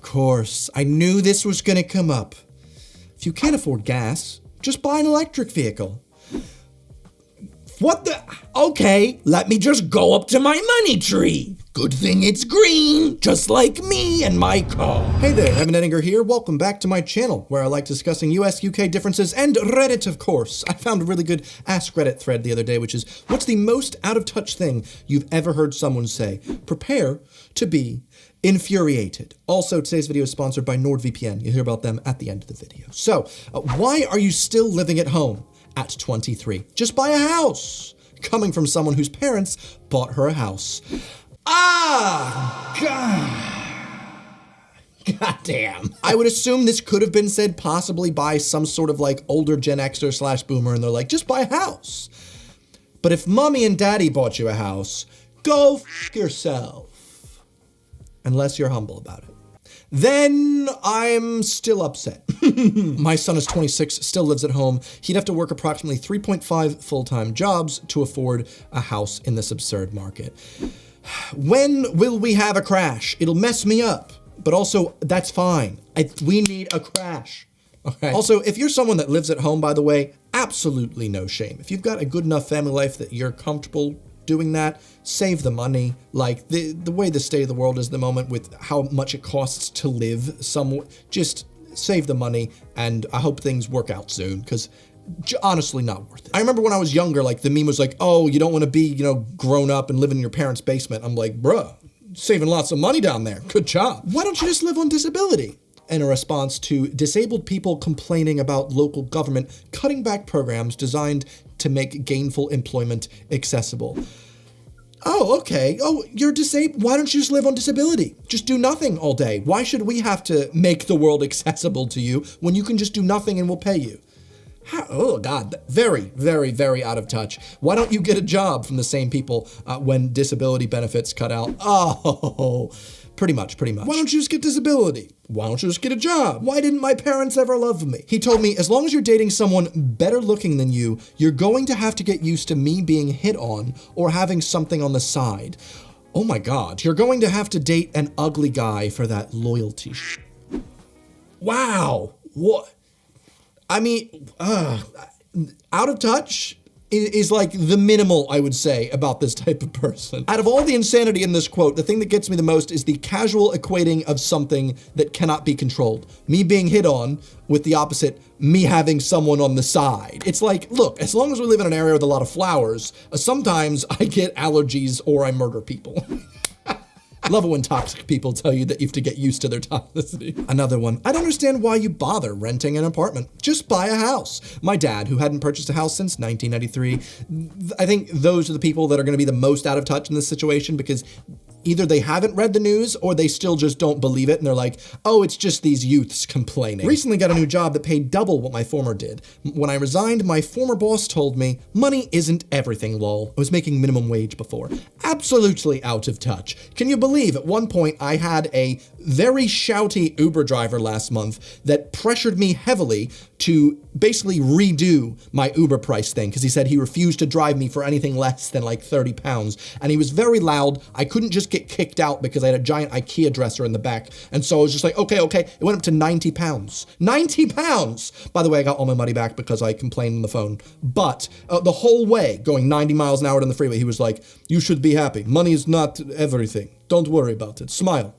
course. I knew this was gonna come up. If you can't afford gas, just buy an electric vehicle. What the? Okay, let me just go up to my money tree. Good thing it's green, just like me and my car. Hey there, Evan Ettinger here. Welcome back to my channel, where I like discussing US-UK differences and Reddit, of course. I found a really good Ask Reddit thread the other day, which is, what's the most out-of-touch thing you've ever heard someone say? Prepare to be infuriated. Also, today's video is sponsored by NordVPN. You'll hear about them at the end of the video. So, why are you still living at home at 23? Just buy a house. Coming from someone whose parents bought her a house. God damn. I would assume this could have been said possibly by some sort of like older Gen Xer / boomer, and they're like, just buy a house. But if mommy and daddy bought you a house, go f yourself. Unless you're humble about it. Then I'm still upset. My son is 26, still lives at home. He'd have to work approximately 3.5 full-time jobs to afford a house in this absurd market. When will we have a crash? It'll mess me up, but also that's fine. We need a crash. Okay. Also, if you're someone that lives at home, by the way, absolutely no shame. If you've got a good enough family life that you're comfortable doing that, save the money. Like the way the state of the world is at the moment with how much it costs to live somewhere, just save the money, and I hope things work out soon, because honestly not worth it. I remember when I was younger, like the meme was like, oh, you don't want to be, grown up and live in your parents' basement. I'm like, bruh, saving lots of money down there. Good job. Why don't you just live on disability? In a response to disabled people complaining about local government cutting back programs designed to make gainful employment accessible. Oh, okay. Oh, you're disabled. Why don't you just live on disability? Just do nothing all day. Why should we have to make the world accessible to you when you can just do nothing and we'll pay you? Oh God, very, very, very out of touch. Why don't you get a job from the same people when disability benefits cut out? Oh, pretty much. Why don't you just get disability? Why don't you just get a job? Why didn't my parents ever love me? He told me, as long as you're dating someone better looking than you, you're going to have to get used to me being hit on or having something on the side. Oh my God, you're going to have to date an ugly guy for that loyalty. Wow, what? I mean, out of touch is like the minimal I would say about this type of person. Out of all the insanity in this quote, the thing that gets me the most is the casual equating of something that cannot be controlled. Me being hit on with the opposite, me having someone on the side. It's like, look, as long as we live in an area with a lot of flowers, sometimes I get allergies or I murder people. Love it when toxic people tell you that you have to get used to their toxicity. Another one. I don't understand why you bother renting an apartment. Just buy a house. My dad, who hadn't purchased a house since 1993, I think those are the people that are going to be the most out of touch in this situation, because either they haven't read the news or they still just don't believe it, and they're like, oh, it's just these youths complaining. Recently got a new job that paid double what my former did. When I resigned, my former boss told me, money isn't everything, lol. I was making minimum wage before. Absolutely out of touch. Can you believe at one point I had a very shouty Uber driver last month that pressured me heavily to basically redo my Uber price thing, because he said he refused to drive me for anything less than like 30 pounds. And he was very loud. I couldn't just get kicked out because I had a giant IKEA dresser in the back. And so I was just like, okay. It went up to 90 pounds. 90 pounds! By the way, I got all my money back because I complained on the phone. But the whole way, going 90 miles an hour down the freeway, he was like, you should be happy. Money is not everything. Don't worry about it. Smile.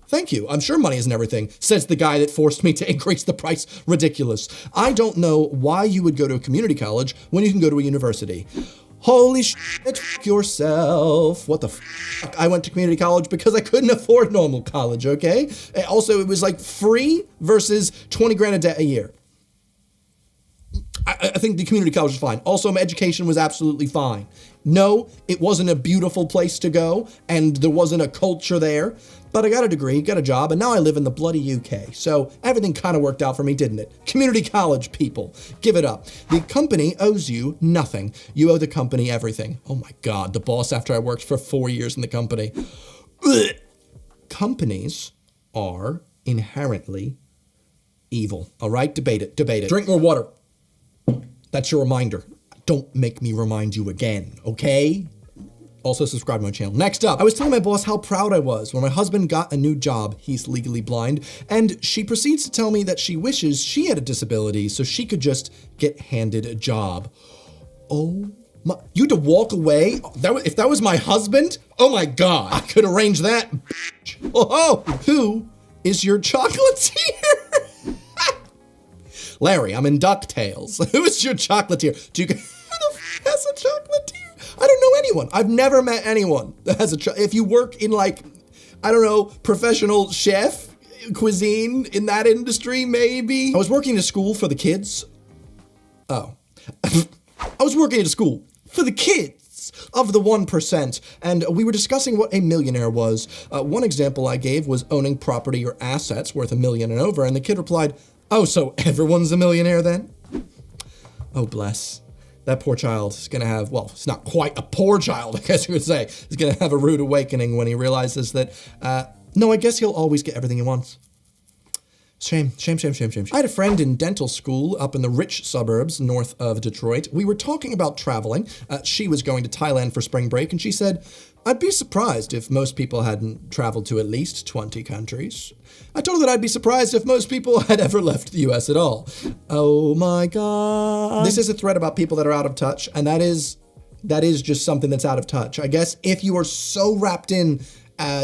Thank you. I'm sure money isn't everything, says the guy that forced me to increase the price. Ridiculous. I don't know why you would go to a community college when you can go to a university. Holy shit, f yourself. What the fuck? I went to community college because I couldn't afford normal college, okay? Also, it was like free versus 20 grand a day a year. I think the community college was fine. Also, my education was absolutely fine. No, it wasn't a beautiful place to go, and there wasn't a culture there, but I got a degree, got a job, and now I live in the bloody UK. So everything kind of worked out for me, didn't it? Community college people, give it up. The company owes you nothing. You owe the company everything. Oh my God, the boss after I worked for 4 years in the company. Ugh. Companies are inherently evil, all right? Debate it. Drink more water. That's your reminder. Don't make me remind you again, okay? Also subscribe to my channel. Next up, I was telling my boss how proud I was when my husband got a new job. He's legally blind. And she proceeds to tell me that she wishes she had a disability so she could just get handed a job. Oh my, you had to walk away? If that was my husband, oh my God, I could arrange that. Oh, who is your chocolatier? Larry, I'm in DuckTales. Who is your chocolatier? Do you, who the f has a chocolatier? I don't know anyone. I've never met anyone that has a if you work in like, I don't know, professional chef, cuisine, in that industry, maybe. I was working at a school for the kids. Oh. I was working at a school for the kids of the 1%, and we were discussing what a millionaire was. One example I gave was owning property or assets worth $1 million and over, and the kid replied, "Oh, so everyone's a millionaire then?" Oh, bless. That poor child is gonna have, well, it's not quite a poor child, I guess you would say. He's gonna have a rude awakening when he realizes that, no, I guess he'll always get everything he wants. Shame. I had a friend in dental school up in the rich suburbs north of Detroit. We were talking about traveling. She was going to Thailand for spring break, and she said, "I'd be surprised if most people hadn't traveled to at least 20 countries." I told her that I'd be surprised if most people had ever left the US at all. Oh my God. This is a thread about people that are out of touch, and that is just something that's out of touch. I guess if you are so wrapped in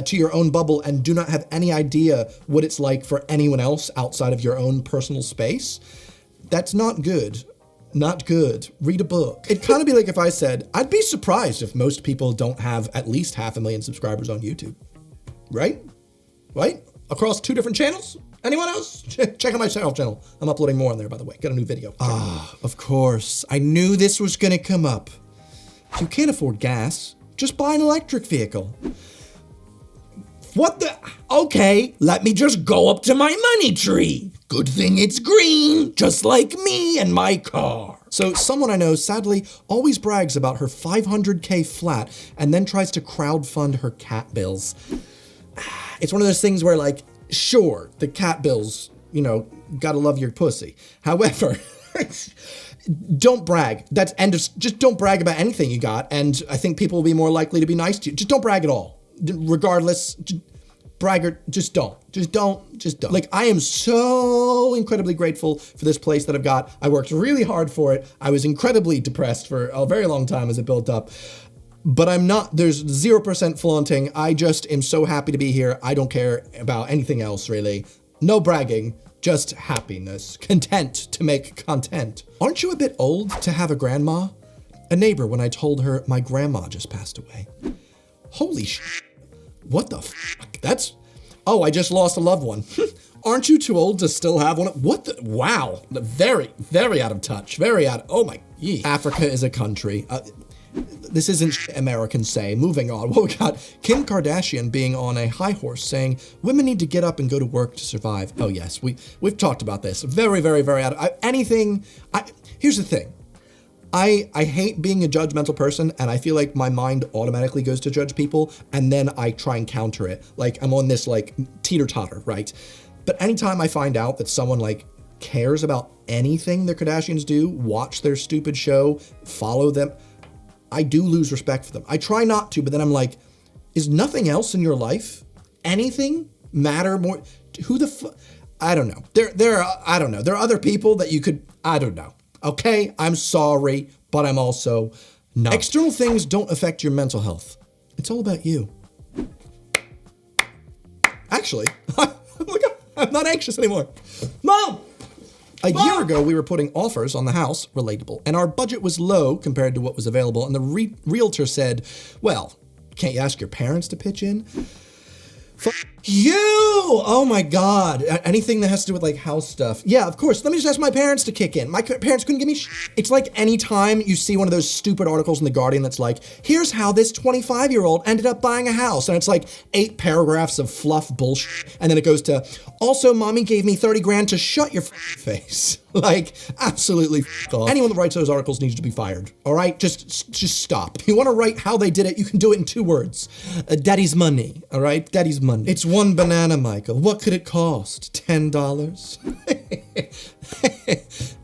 to your own bubble and do not have any idea what it's like for anyone else outside of your own personal space, that's not good. Not good. Read a book. It'd kind of be like if I said, I'd be surprised if most people don't have at least 500,000 subscribers on YouTube. Right? Right? Across 2 different channels? Anyone else? Check out my channel. I'm uploading more on there, by the way. Got a new video. Of course. I knew this was gonna come up. If you can't afford gas, just buy an electric vehicle. What the? Okay, let me just go up to my money tree. Good thing it's green, just like me and my car. So someone I know sadly always brags about her $500K flat and then tries to crowdfund her cat bills. It's one of those things where like, sure, the cat bills, you know, gotta love your pussy. However, don't brag. That's end of, just don't brag about anything you got. And I think people will be more likely to be nice to you. Just don't brag at all. Regardless, braggart, just don't. Like, I am so incredibly grateful for this place that I've got. I worked really hard for it. I was incredibly depressed for a very long time as it built up. But I'm not, there's 0% flaunting. I just am so happy to be here. I don't care about anything else, really. No bragging, just happiness. Content to make content. Aren't you a bit old to have a grandma? A neighbor when I told her my grandma just passed away. Holy sh**. What the fuck? That's, oh, I just lost a loved one. Aren't you too old to still have one? What the, wow. Very, very out of touch. Very out of, oh my, yee. Africa is a country. This isn't Americans say. Moving on. What we got? Kim Kardashian being on a high horse saying women need to get up and go to work to survive. Oh yes, we've talked about this. Very, very, very out of anything. Here's the thing. I hate being a judgmental person, and I feel like my mind automatically goes to judge people, and then I try and counter it. Like I'm on this like teeter-totter, right? But anytime I find out that someone like cares about anything the Kardashians do, watch their stupid show, follow them, I do lose respect for them. I try not to, but then I'm like, is nothing else in your life, anything matter more? Who the fuck? I don't know. I don't know. There are other people that you could, I don't know. Okay, I'm sorry, but I'm also not. External things don't affect your mental health. It's all about you. Actually, I'm not anxious anymore. Mom! A year ago, we were putting offers on the house, relatable, and our budget was low compared to what was available, and the realtor said, well, can't you ask your parents to pitch in? You! Oh my God. Anything that has to do with like house stuff. Yeah, of course. Let me just ask my parents to kick in. My parents couldn't give me It's like anytime you see one of those stupid articles in The Guardian that's like, here's how this 25-year-old ended up buying a house. And it's like 8 paragraphs of fluff bullshit. And then it goes to, also mommy gave me 30 grand to shut your face. Like, absolutely off. Anyone that writes those articles needs to be fired. All right? Just stop. If you want to write how they did it, you can do it in 2 words. Daddy's money. All right? Daddy's money. It's 1 banana, Michael. What could it cost? $10?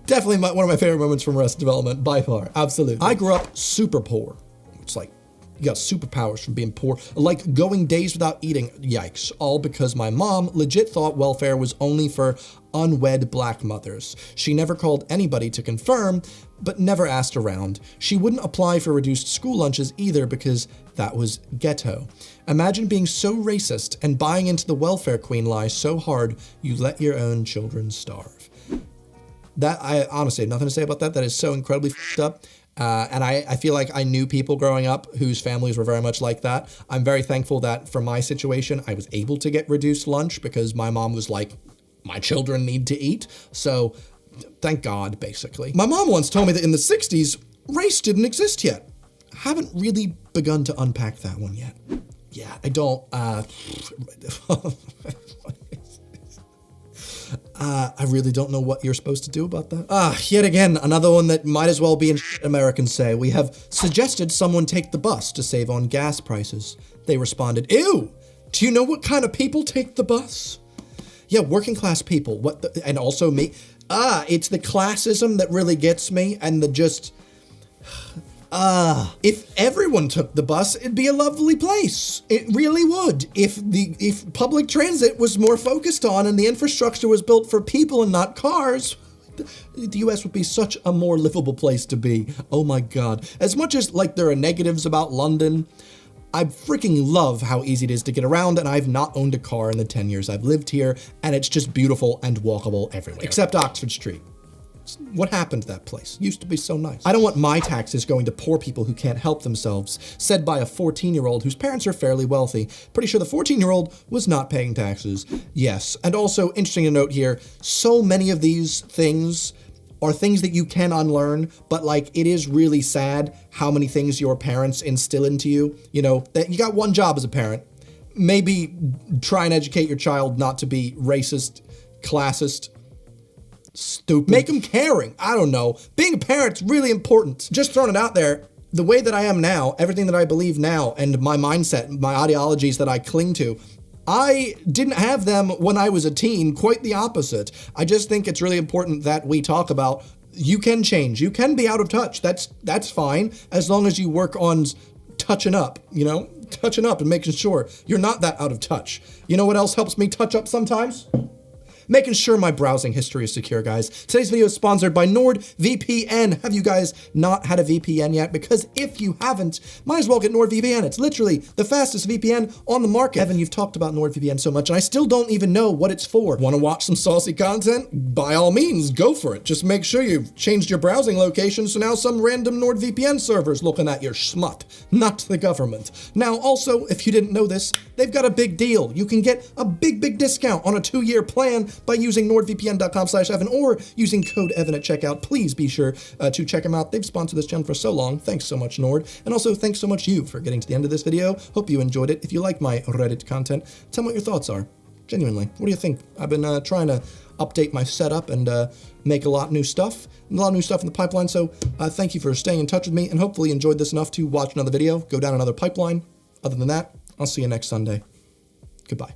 Definitely one of my favorite moments from Arrested Development, by far. Absolutely. I grew up super poor. It's like You got superpowers from being poor, like going days without eating. Yikes. All because my mom legit thought welfare was only for unwed black mothers. She never called anybody to confirm, but never asked around. She wouldn't apply for reduced school lunches either because that was ghetto. Imagine being so racist and buying into the welfare queen lie so hard you let your own children starve. That, I honestly have nothing to say about that. That is so incredibly fucked up. And I feel like I knew people growing up whose families were very much like that. I'm very thankful that for my situation, I was able to get reduced lunch because my mom was like, my children need to eat. So thank God, basically. My mom once told me that in the 60s, race didn't exist yet. Haven't really begun to unpack that one yet. Yeah, I don't, I really don't know what you're supposed to do about that. Yet again, another one that might as well be in shit Americans say. We have suggested someone take the bus to save on gas prices. They responded, ew, do you know what kind of people take the bus? Yeah, working class people. And also me. It's the classism that really gets me, and the just, if everyone took the bus, it'd be a lovely place. It really would. If public transit was more focused on and the infrastructure was built for people and not cars, the US would be such a more livable place to be. Oh my God. As much as like there are negatives about London, I freaking love how easy it is to get around, and I've not owned a car in the 10 years I've lived here, and it's just beautiful and walkable everywhere. Except Oxford Street. What happened to that place? Used to be so nice. I don't want my taxes going to poor people who can't help themselves, said by a 14-year-old whose parents are fairly wealthy. Pretty sure the 14-year-old was not paying taxes. Yes, and also interesting to note here, so many of these things are things that you can unlearn, but like it is really sad how many things your parents instill into you. You know, that you got one job as a parent. Maybe try and educate your child not to be racist, classist, stupid. Make them caring. I don't know. Being a parent's really important. Just throwing it out there. The way that I am now, everything that I believe now, and my mindset, my ideologies that I cling to, I didn't have them when I was a teen, quite the opposite. I just think it's really important that we talk about, you can change, you can be out of touch, that's fine, as long as you work on touching up, you know? Touching up and making sure you're not that out of touch. You know what else helps me touch up sometimes? Making sure my browsing history is secure, guys. Today's video is sponsored by NordVPN. Have you guys not had a VPN yet? Because if you haven't, might as well get NordVPN. It's literally the fastest VPN on the market. Evan, you've talked about NordVPN so much, and I still don't even know what it's for. Want to watch some saucy content? By all means, go for it. Just make sure you've changed your browsing location so now some random NordVPN server's looking at your schmut, not the government. Now, also, if you didn't know this, they've got a big deal. You can get a big discount on a 2-year plan by using nordvpn.com/Evan or using code Evan at checkout. Please be sure to check them out. They've sponsored this channel for so long. Thanks so much, Nord. And also thanks so much you for getting to the end of this video. Hope you enjoyed it. If you like my Reddit content, tell me what your thoughts are. Genuinely, what do you think? I've been trying to update my setup and make a lot of new stuff in the pipeline. So thank you for staying in touch with me, and hopefully you enjoyed this enough to watch another video, go down another pipeline. Other than that, I'll see you next Sunday. Goodbye.